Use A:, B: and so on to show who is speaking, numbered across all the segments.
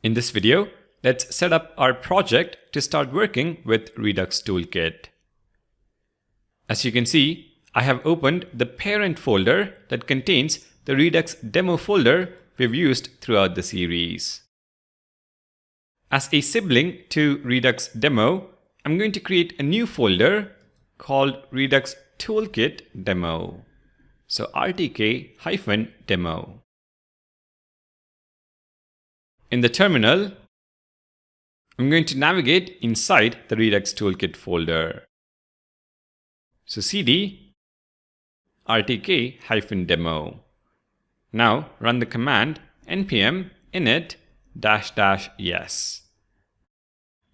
A: In this video, let's set up our project to start working with Redux Toolkit. As you can see, I have opened the parent folder that contains the Redux demo folder we've used throughout the series. As a sibling to Redux demo, I'm going to create a new folder called Redux Toolkit demo. So RTK-demo. In the terminal, I'm going to navigate inside the Redux Toolkit folder. So cd rtk-demo. Now run the command npm init --yes.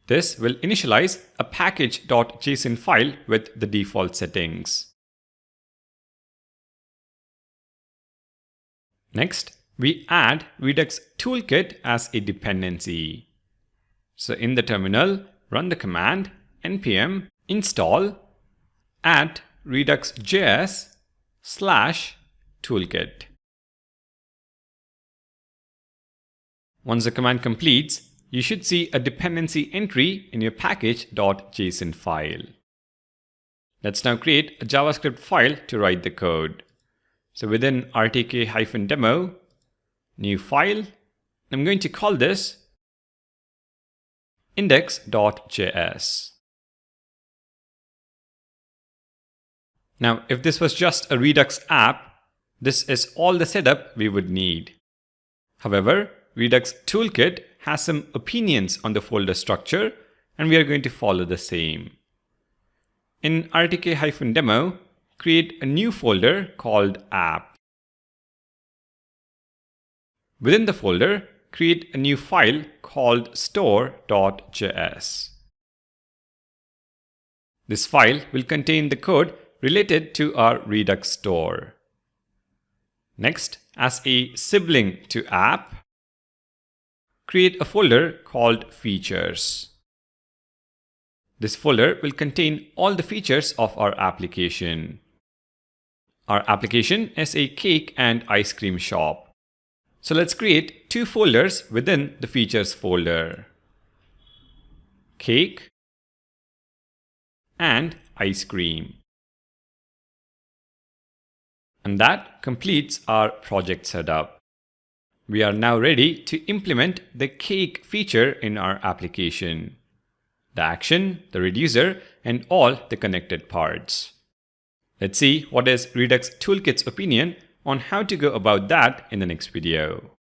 A: This will initialize a package.json file with the default settings. Next, we add Redux Toolkit as a dependency. So in the terminal, run the command npm install @redux.js/toolkit. Once the command completes, you should see a dependency entry in your package.json file. Let's now create a JavaScript file to write the code. So within rtk-demo, new file, I'm going to call this index.js. Now, if this was just a Redux app, this is all the setup we would need. However, Redux Toolkit has some opinions on the folder structure, and we are going to follow the same. In rtk-demo, create a new folder called app. Within the folder, create a new file called store.js. This file will contain the code related to our Redux store. Next, as a sibling to app, create a folder called features. This folder will contain all the features of our application. Our application is a cake and ice cream shop. So let's create two folders within the features folder: cake and ice cream. And that completes our project setup. We are now ready to implement the cake feature in our application: the action, the reducer, and all the connected parts. Let's see what is Redux Toolkit's opinion on how to go about that in the next video.